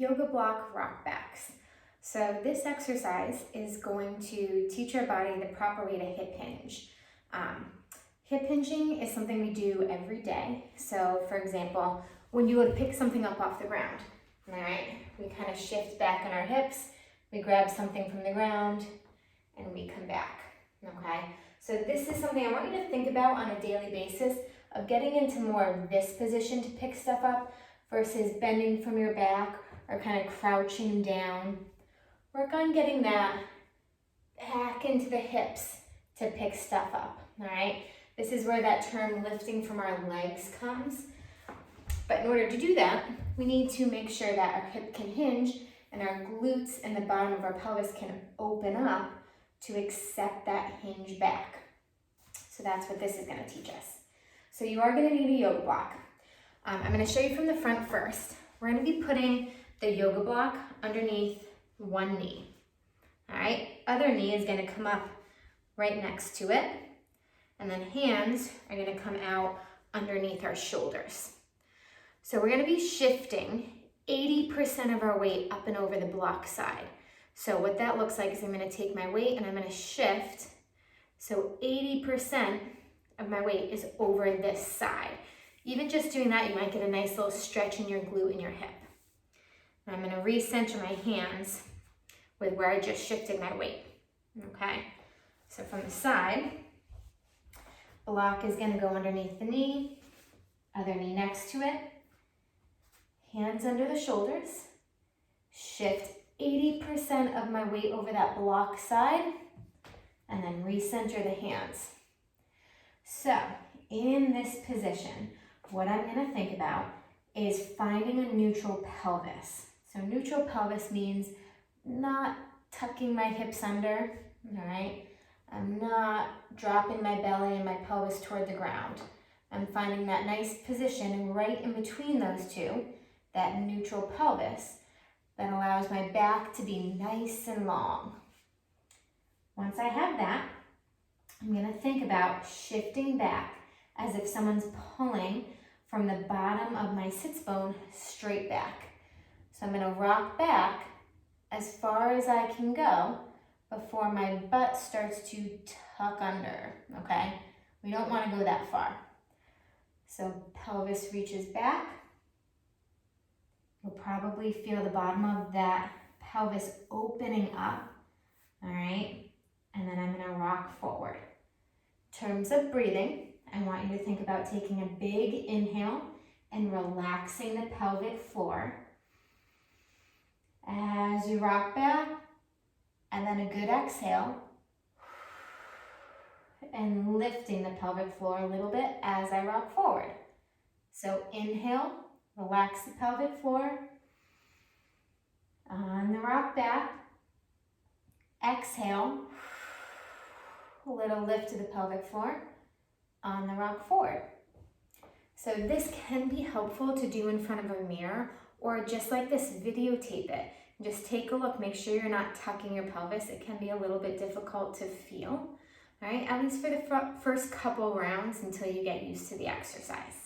yoga block rock backs. So this exercise is going to teach our body the proper way to hip hinge. Hip hinging is something we do every day. So for example, when you go to pick something up off the ground, all right, we kind of shift back on our hips, we grab something from the ground, and we come back, okay? So this is something I want you to think about on a daily basis of getting into more of this position to pick stuff up versus bending from your back or kind of crouching down. Work on getting that back into the hips to pick stuff up, all right? This is where that term lifting from our legs comes. But in order to do that, we need to make sure that our hip can hinge and our glutes and the bottom of our pelvis can open up to accept that hinge back. So that's what this is going to teach us. So you are going to need a yoga block. I'm going to show you from the front first. We're going to be putting the yoga block underneath one knee. All right, other knee is going to come up right next to it. And then hands are going to come out underneath our shoulders. So we're going to be shifting 80% of our weight up and over the block side. So what that looks like is I'm going to take my weight and I'm going to shift. So 80% of my weight is over this side. Even just doing that, you might get a nice little stretch in your glute and your hip. And I'm going to recenter my hands with where I just shifted my weight. Okay, so from the side, block is going to go underneath the knee, other knee next to it, hands under the shoulders, shift 80% of my weight over that block side, and then recenter the hands. So in this position, what I'm going to think about is finding a neutral pelvis. So neutral pelvis means not tucking my hips under, all right? I'm not dropping my belly and my pelvis toward the ground. I'm finding that nice position right in between those two, that neutral pelvis, that allows my back to be nice and long. Once I have that, I'm going to think about shifting back as if someone's pulling from the bottom of my sits bone straight back. So I'm going to rock back as far as I can go before my butt starts to tuck under, okay? We don't want to go that far. So pelvis reaches back. You'll probably feel the bottom of that pelvis opening up, all right? And then I'm gonna rock forward. In terms of breathing, I want you to think about taking a big inhale and relaxing the pelvic floor as you rock back, and then a good exhale and lifting the pelvic floor a little bit as I rock forward. So inhale, relax the pelvic floor on the rock back. Exhale, a little lift to the pelvic floor on the rock forward. So this can be helpful to do in front of a mirror, or just like this, videotape it. Just take a look, make sure you're not tucking your pelvis. It can be a little bit difficult to feel, all right? At least for the first couple rounds until you get used to the exercise.